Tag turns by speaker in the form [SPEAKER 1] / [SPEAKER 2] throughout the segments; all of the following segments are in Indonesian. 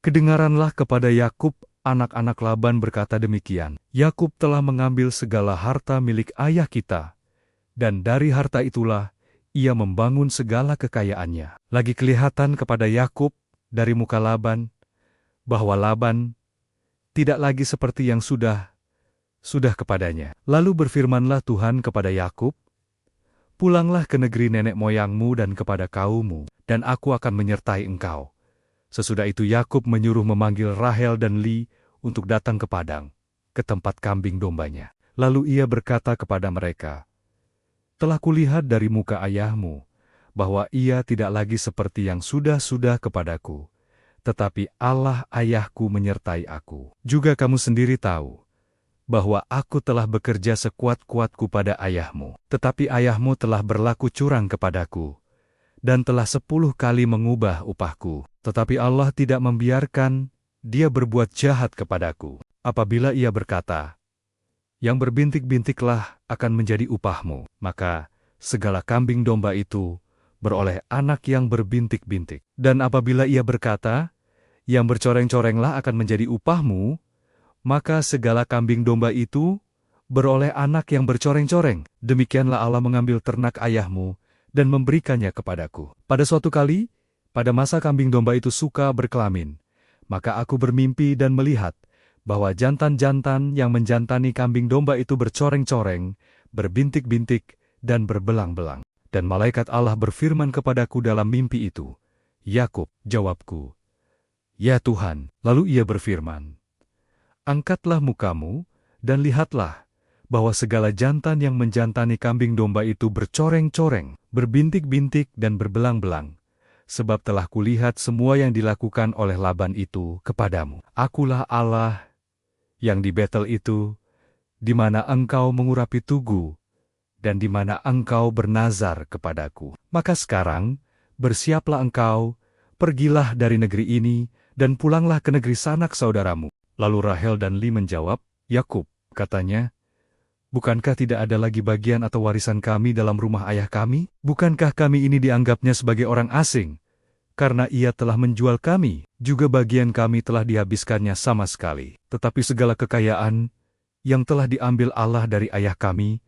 [SPEAKER 1] Kedengaranlah kepada Yakub, anak-anak Laban berkata demikian, Yakub telah mengambil segala harta milik ayah kita, dan dari harta itulah ia membangun segala kekayaannya. Lagi kelihatan kepada Yakub dari muka Laban, bahwa Laban tidak lagi seperti yang sudah kepadanya. Lalu berfirmanlah Tuhan kepada Yakub, pulanglah ke negeri nenek moyangmu dan kepada kaummu, dan aku akan menyertai engkau. Sesudah itu Yakub menyuruh memanggil Rahel dan Li untuk datang ke padang, ke tempat kambing dombanya. Lalu ia berkata kepada mereka, telah kulihat dari muka ayahmu, bahwa ia tidak lagi seperti yang sudah kepadaku, tetapi Allah ayahku menyertai aku. Juga kamu sendiri tahu, bahwa aku telah bekerja sekuat-kuatku pada ayahmu. Tetapi ayahmu telah berlaku curang kepadaku, dan telah 10 kali mengubah upahku. Tetapi Allah tidak membiarkan dia berbuat jahat kepadaku. Apabila ia berkata, yang berbintik-bintiklah akan menjadi upahmu, maka segala kambing domba itu beroleh anak yang berbintik-bintik. Dan apabila ia berkata, yang bercoreng-corenglah akan menjadi upahmu, maka segala kambing domba itu beroleh anak yang bercoreng-coreng. Demikianlah Allah mengambil ternak ayahmu dan memberikannya kepadaku. Pada suatu kali, pada masa kambing domba itu suka berkelamin, maka aku bermimpi dan melihat bahwa jantan-jantan yang menjantani kambing domba itu bercoreng-coreng, berbintik-bintik, dan berbelang-belang. Dan malaikat Allah berfirman kepadaku dalam mimpi itu, Yakub, jawabku, ya Tuhan. Lalu ia berfirman, angkatlah mukamu, dan lihatlah, bahwa segala jantan yang menjantani kambing domba itu bercoreng-coreng, berbintik-bintik dan berbelang-belang, sebab telah kulihat semua yang dilakukan oleh Laban itu kepadamu. Akulah Allah yang di Betel itu, di mana engkau mengurapi tugu, dan di mana engkau bernazar kepadaku. Maka sekarang, bersiaplah engkau, pergilah dari negeri ini, dan pulanglah ke negeri sanak saudaramu. Lalu Rahel dan Li menjawab, Yakub, katanya, bukankah tidak ada lagi bagian atau warisan kami dalam rumah ayah kami? Bukankah kami ini dianggapnya sebagai orang asing? Karena ia telah menjual kami, juga bagian kami telah dihabiskannya sama sekali. Tetapi segala kekayaan yang telah diambil Allah dari ayah kami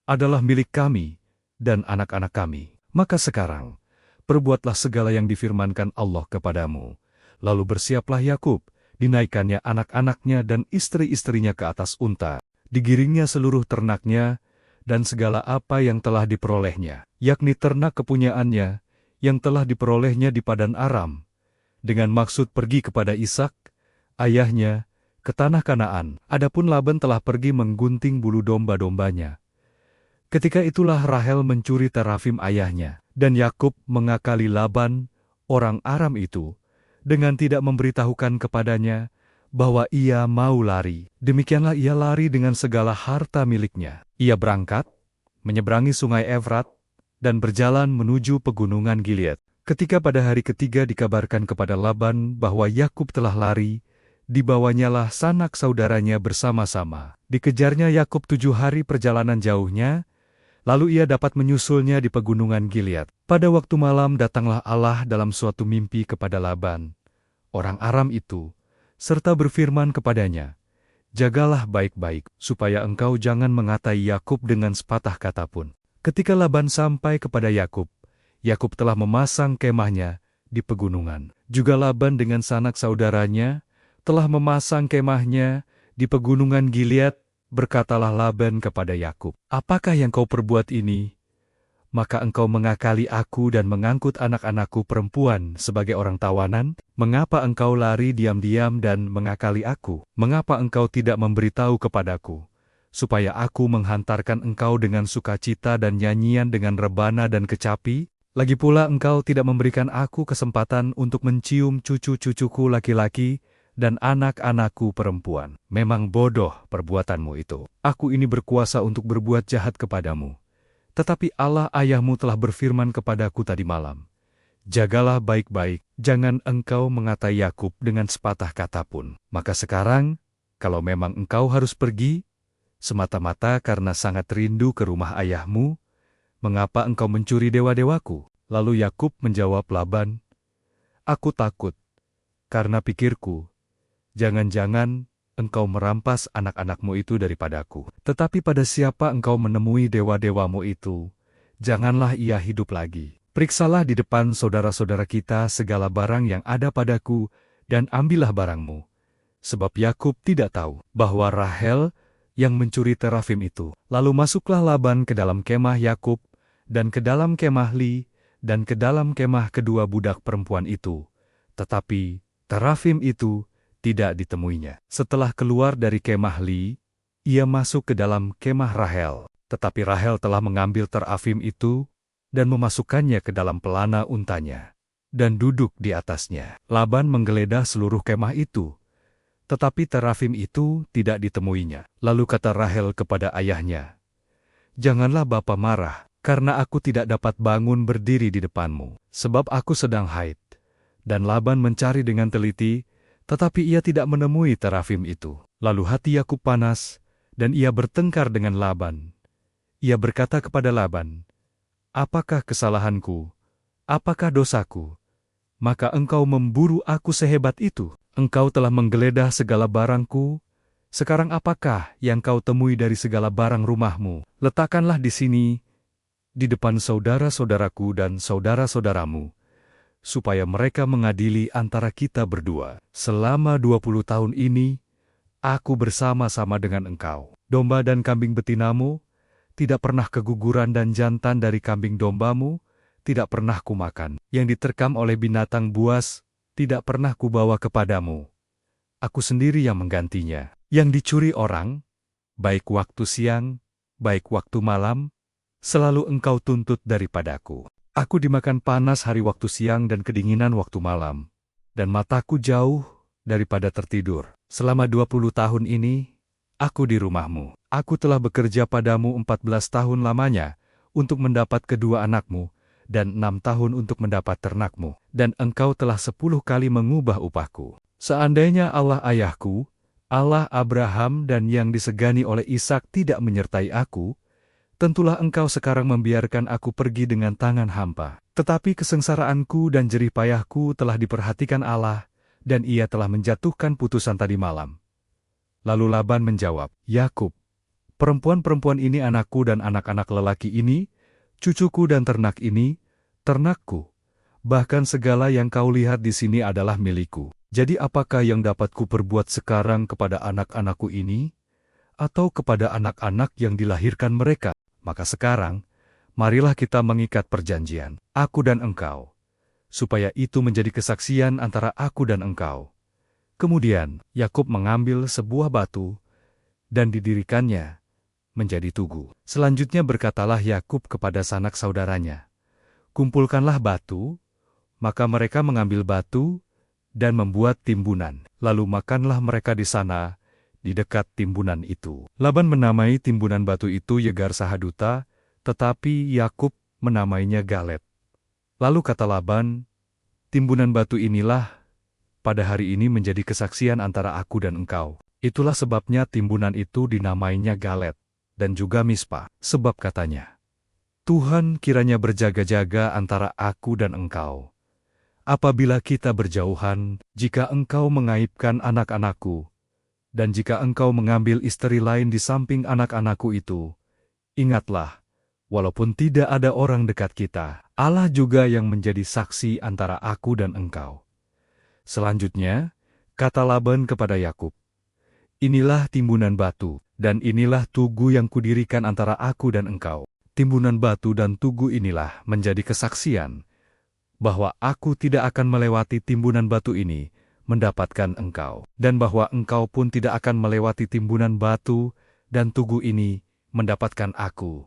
[SPEAKER 1] adalah milik kami dan anak-anak kami. Maka sekarang, perbuatlah segala yang difirmankan Allah kepadamu. Lalu bersiaplah Yakub, dinaikkannya anak-anaknya dan istri-istrinya ke atas unta, digiringnya seluruh ternaknya, dan segala apa yang telah diperolehnya, yakni ternak kepunyaannya, yang telah diperolehnya di Padan Aram, dengan maksud pergi kepada Ishak, ayahnya, ke tanah Kanaan. Adapun Laban telah pergi menggunting bulu domba-dombanya. Ketika itulah Rahel mencuri terafim ayahnya, dan Yakub mengakali Laban, orang Aram itu, dengan tidak memberitahukan kepadanya bahwa ia mau lari. Demikianlah ia lari dengan segala harta miliknya. Ia berangkat, menyeberangi sungai Efrat, dan berjalan menuju pegunungan Gilead. Ketika pada hari ketiga dikabarkan kepada Laban bahwa Yakub telah lari, dibawanyalah sanak saudaranya bersama-sama. Dikejarnya Yakub 7 hari perjalanan jauhnya, lalu ia dapat menyusulnya di pegunungan Gilead. Pada waktu malam datanglah Allah dalam suatu mimpi kepada Laban, orang Aram itu, serta berfirman kepadanya, jagalah baik-baik, supaya engkau jangan mengatai Yakub dengan sepatah kata pun. Ketika Laban sampai kepada Yakub, Yakub telah memasang kemahnya di pegunungan. Juga Laban dengan sanak saudaranya telah memasang kemahnya di pegunungan Gilead. Berkatalah Laban kepada Yakub, apakah yang kau perbuat ini? Maka engkau mengakali aku dan mengangkut anak-anakku perempuan sebagai orang tawanan? Mengapa engkau lari diam-diam dan mengakali aku? Mengapa engkau tidak memberitahu kepadaku, supaya aku menghantarkan engkau dengan sukacita dan nyanyian dengan rebana dan kecapi? Lagi pula engkau tidak memberikan aku kesempatan untuk mencium cucu-cucuku laki-laki dan anak-anakku perempuan. Memang bodoh perbuatanmu itu. Aku ini berkuasa untuk berbuat jahat kepadamu. Tetapi Allah ayahmu telah berfirman kepadaku tadi malam, jagalah baik-baik, jangan engkau mengatai Yakub dengan sepatah kata pun. Maka sekarang, kalau memang engkau harus pergi, semata-mata karena sangat rindu ke rumah ayahmu, mengapa engkau mencuri dewa-dewaku? Lalu Yakub menjawab Laban, aku takut, karena pikirku, jangan-jangan engkau merampas anak-anakmu itu daripadaku. Tetapi pada siapa engkau menemui dewa-dewamu itu, janganlah ia hidup lagi. Periksalah di depan saudara-saudara kita segala barang yang ada padaku, dan ambillah barangmu. Sebab Yakub tidak tahu bahwa Rahel yang mencuri terafim itu. Lalu masuklah Laban ke dalam kemah Yakub, dan ke dalam kemah Li, dan ke dalam kemah kedua budak perempuan itu. Tetapi terafim itu tidak ditemuinya. Setelah keluar dari kemah Li, ia masuk ke dalam kemah Rahel. Tetapi Rahel telah mengambil terafim itu dan memasukkannya ke dalam pelana untanya, dan duduk di atasnya. Laban menggeledah seluruh kemah itu, tetapi terafim itu tidak ditemuinya. Lalu kata Rahel kepada ayahnya, "Janganlah bapa marah, karena aku tidak dapat bangun berdiri di depanmu, sebab aku sedang haid." Dan Laban mencari dengan teliti, tetapi ia tidak menemui terafim itu. Lalu hati Yakub panas, dan ia bertengkar dengan Laban. Ia berkata kepada Laban, "Apakah kesalahanku? Apakah dosaku? Maka engkau memburu aku sehebat itu. Engkau telah menggeledah segala barangku. Sekarang apakah yang kau temui dari segala barang rumahmu? Letakkanlah di sini, di depan saudara-saudaraku dan saudara-saudaramu, supaya mereka mengadili antara kita berdua. Selama 20 tahun ini, aku bersama-sama dengan engkau. Domba dan kambing betinamu tidak pernah keguguran, dan jantan dari kambing dombamu tidak pernah kumakan. Yang diterkam oleh binatang buas tidak pernah kubawa kepadamu. Aku sendiri yang menggantinya. Yang dicuri orang, baik waktu siang, baik waktu malam, selalu engkau tuntut daripadaku. Aku dimakan panas hari waktu siang dan kedinginan waktu malam, dan mataku jauh daripada tertidur. Selama 20 tahun ini, aku di rumahmu. Aku telah bekerja padamu 14 tahun lamanya untuk mendapat kedua anakmu, dan 6 tahun untuk mendapat ternakmu. Dan engkau telah 10 kali mengubah upahku. Seandainya Allah ayahku, Allah Abraham dan yang disegani oleh Ishak tidak menyertai aku, tentulah engkau sekarang membiarkan aku pergi dengan tangan hampa. Tetapi kesengsaraanku dan jerih payahku telah diperhatikan Allah, dan ia telah menjatuhkan putusan tadi malam." Lalu Laban menjawab, "Yakub, perempuan-perempuan ini anakku, dan anak-anak lelaki ini, cucuku, dan ternak ini, ternakku. Bahkan segala yang kau lihat di sini adalah milikku. Jadi apakah yang dapat kuperbuat sekarang kepada anak-anakku ini, atau kepada anak-anak yang dilahirkan mereka? Maka sekarang, marilah kita mengikat perjanjian, aku dan engkau, supaya itu menjadi kesaksian antara aku dan engkau." Kemudian Yakub mengambil sebuah batu dan didirikannya menjadi tugu. Selanjutnya berkatalah Yakub kepada sanak saudaranya, "Kumpulkanlah batu." Maka mereka mengambil batu dan membuat timbunan. Lalu makanlah mereka di sana, di dekat timbunan itu. Laban menamai timbunan batu itu Yegar Sahaduta, tetapi Yakub menamainya Galet. Lalu kata Laban, "Timbunan batu inilah pada hari ini menjadi kesaksian antara aku dan engkau." Itulah sebabnya timbunan itu dinamainya Galet, dan juga Mispa, sebab katanya, "Tuhan kiranya berjaga-jaga antara aku dan engkau. Apabila kita berjauhan, jika engkau mengaibkan anak-anakku, dan jika engkau mengambil istri lain di samping anak-anakku itu, ingatlah, walaupun tidak ada orang dekat kita, Allah juga yang menjadi saksi antara aku dan engkau." Selanjutnya, kata Laban kepada Yakub, "Inilah timbunan batu, dan inilah tugu yang kudirikan antara aku dan engkau. Timbunan batu dan tugu inilah menjadi kesaksian bahwa aku tidak akan melewati timbunan batu ini mendapatkan engkau, dan bahwa engkau pun tidak akan melewati timbunan batu dan tugu ini mendapatkan aku.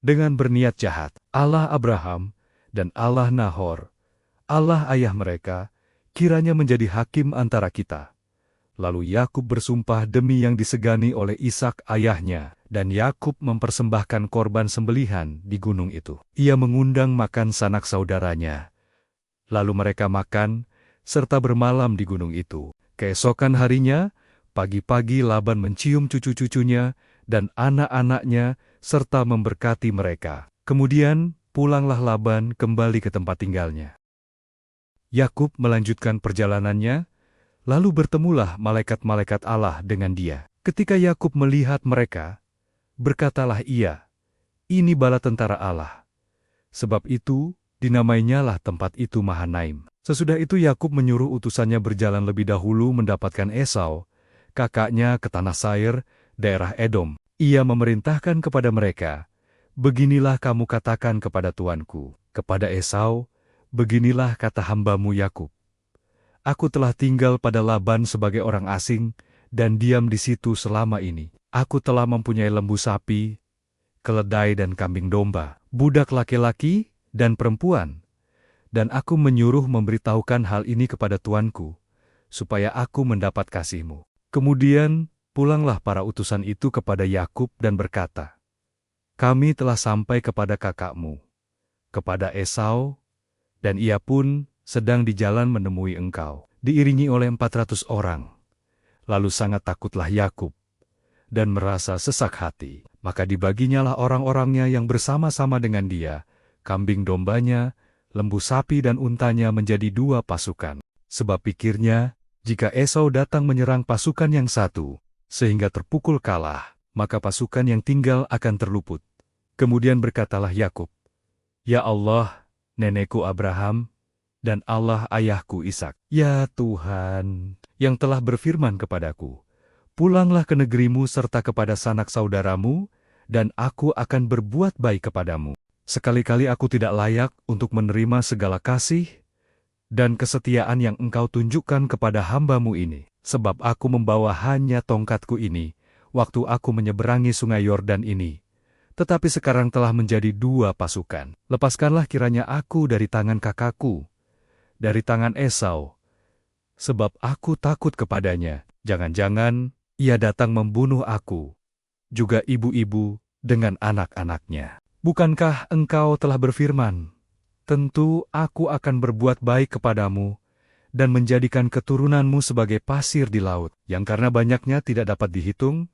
[SPEAKER 1] Dengan berniat jahat, Allah Abraham dan Allah Nahor, Allah ayah mereka, kiranya menjadi hakim antara kita." Lalu Yakub bersumpah demi yang disegani oleh Ishak ayahnya, dan Yakub mempersembahkan korban sembelihan di gunung itu. Ia mengundang makan sanak saudaranya. Lalu mereka makan, serta bermalam di gunung itu. Keesokan harinya, pagi-pagi Laban mencium cucu-cucunya dan anak-anaknya, serta memberkati mereka. Kemudian pulanglah Laban kembali ke tempat tinggalnya. Yakub melanjutkan perjalanannya, lalu bertemulah malaikat-malaikat Allah dengan dia. Ketika Yakub melihat mereka, berkatalah ia, "Ini bala tentara Allah." Sebab itu, dinamainyalah tempat itu Mahanaim. Sesudah itu Yakub menyuruh utusannya berjalan lebih dahulu mendapatkan Esau, kakaknya ke tanah Sair, daerah Edom. Ia memerintahkan kepada mereka, "Beginilah kamu katakan kepada tuanku, kepada Esau, beginilah kata hambamu Yakub. Aku telah tinggal pada Laban sebagai orang asing, dan diam di situ selama ini. Aku telah mempunyai lembu sapi, keledai dan kambing domba, budak laki-laki dan perempuan. Dan aku menyuruh memberitahukan hal ini kepada tuanku, supaya aku mendapat kasihmu." Kemudian, pulanglah para utusan itu kepada Yakub dan berkata, "Kami telah sampai kepada kakakmu, kepada Esau, dan ia pun sedang di jalan menemui engkau, diiringi oleh 400 orang. Lalu sangat takutlah Yakub, dan merasa sesak hati. Maka dibaginyalah orang-orangnya yang bersama-sama dengan dia, kambing dombanya, lembu sapi dan untanya menjadi 2 pasukan. Sebab pikirnya, jika Esau datang menyerang pasukan yang satu, sehingga terpukul kalah, maka pasukan yang tinggal akan terluput. Kemudian berkatalah Yakub, "Ya Allah, nenekku Abraham, dan Allah ayahku Ishak, ya Tuhan, yang telah berfirman kepadaku, pulanglah ke negerimu serta kepada sanak saudaramu, dan aku akan berbuat baik kepadamu. Sekali-kali aku tidak layak untuk menerima segala kasih dan kesetiaan yang engkau tunjukkan kepada hambamu ini, sebab aku membawa hanya tongkatku ini, waktu aku menyeberangi sungai Yordan ini. Tetapi sekarang telah menjadi 2 pasukan. Lepaskanlah kiranya aku dari tangan kakakku, dari tangan Esau, sebab aku takut kepadanya. Jangan-jangan ia datang membunuh aku, juga ibu-ibu dengan anak-anaknya. Bukankah engkau telah berfirman, tentu aku akan berbuat baik kepadamu, dan menjadikan keturunanmu sebagai pasir di laut, yang karena banyaknya tidak dapat dihitung?"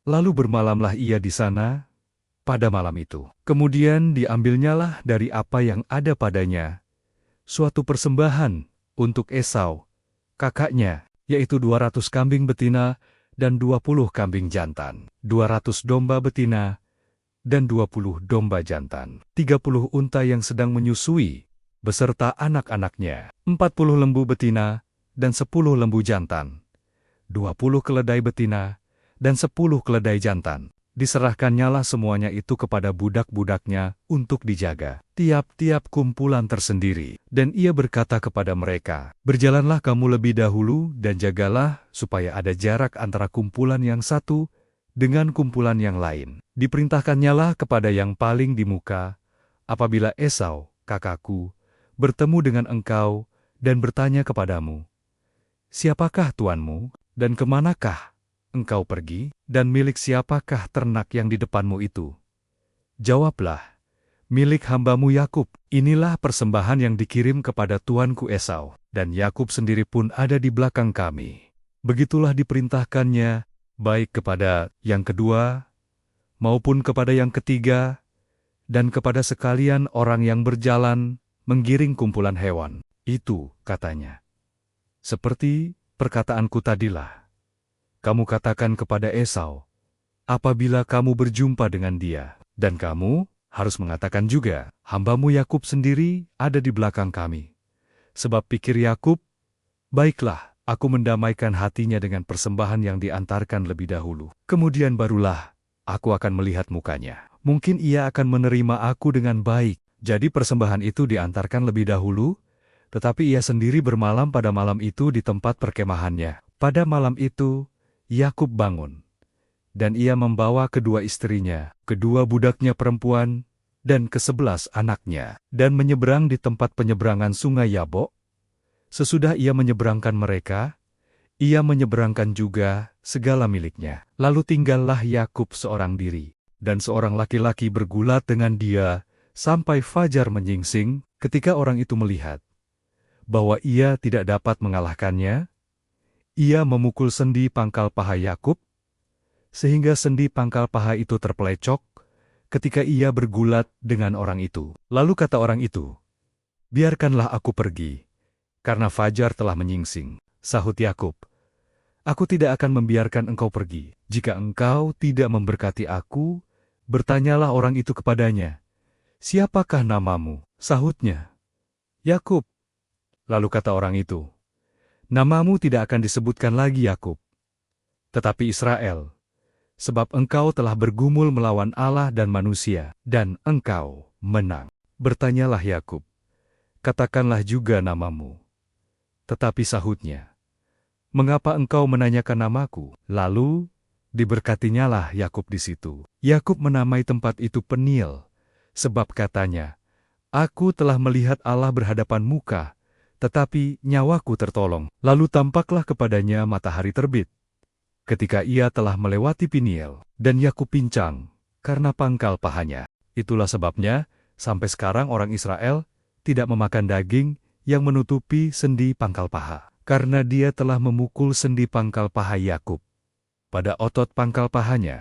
[SPEAKER 1] Lalu bermalamlah ia di sana pada malam itu. Kemudian diambilnyalah dari apa yang ada padanya suatu persembahan untuk Esau, kakaknya, yaitu 200 kambing betina dan 20 kambing jantan, 200 domba betina dan 20 domba jantan, 30 unta yang sedang menyusui, beserta anak-anaknya, 40 lembu betina dan 10 lembu jantan, 20 keledai betina dan 10 keledai jantan. Diserahkannyalah semuanya itu kepada budak-budaknya untuk dijaga, tiap-tiap kumpulan tersendiri. Dan ia berkata kepada mereka, "Berjalanlah kamu lebih dahulu dan jagalah supaya ada jarak antara kumpulan yang satu dengan kumpulan yang lain." Diperintahkannyalah kepada yang paling di muka, apabila Esau, kakakku, bertemu dengan engkau dan bertanya kepadamu, "Siapakah tuanmu, dan kemanakah engkau pergi, dan milik siapakah ternak yang di depanmu itu?" Jawablah, "Milik hambamu Yakub." Inilah persembahan yang dikirim kepada tuanku Esau, dan Yakub sendiri pun ada di belakang kami. Begitulah diperintahkannya, baik kepada yang kedua, maupun kepada yang ketiga, dan kepada sekalian orang yang berjalan menggiring kumpulan hewan. Itu, katanya, seperti perkataanku tadilah. Kamu katakan kepada Esau, apabila kamu berjumpa dengan dia, dan kamu harus mengatakan juga, hambamu Yakub sendiri ada di belakang kami. Sebab pikir Yakub, baiklah, aku mendamaikan hatinya dengan persembahan yang diantarkan lebih dahulu. Kemudian barulah aku akan melihat mukanya. Mungkin ia akan menerima aku dengan baik. Jadi persembahan itu diantarkan lebih dahulu, tetapi ia sendiri bermalam pada malam itu di tempat perkemahannya. Pada malam itu, Yakub bangun, dan ia membawa kedua istrinya, kedua budaknya perempuan, dan ke-11 anaknya, dan menyeberang di tempat penyeberangan sungai Yabok. Sesudah ia menyeberangkan mereka, ia menyeberangkan juga segala miliknya. Lalu tinggallah Yakub seorang diri, dan seorang laki-laki bergulat dengan dia sampai fajar menyingsing. Ketika orang itu melihat bahwa ia tidak dapat mengalahkannya, ia memukul sendi pangkal paha Yakub, sehingga sendi pangkal paha itu terpelecok ketika ia bergulat dengan orang itu. Lalu kata orang itu, biarkanlah aku pergi, karena fajar telah menyingsing. Sahut Yakub, "Aku tidak akan membiarkan engkau pergi. Jika engkau tidak memberkati aku, bertanyalah orang itu kepadanya, 'Siapakah namamu?' Sahutnya, 'Yakub.' Lalu kata orang itu, 'Namamu tidak akan disebutkan lagi Yakub, tetapi Israel, sebab engkau telah bergumul melawan Allah dan manusia, dan engkau menang.' Bertanyalah Yakub, 'Katakanlah juga namamu.' Tetapi sahutnya, 'Mengapa engkau menanyakan namaku?' Lalu diberkatinyalah Yakub di situ. Yakub menamai tempat itu Peniel, sebab katanya, 'Aku telah melihat Allah berhadapan muka, tetapi nyawaku tertolong.' Lalu tampaklah kepadanya matahari terbit, ketika ia telah melewati Peniel, dan Yakub pincang karena pangkal pahanya. Itulah sebabnya, sampai sekarang orang Israel tidak memakan daging yang menutupi sendi pangkal paha, karena dia telah memukul sendi pangkal paha Yakub pada otot pangkal pahanya.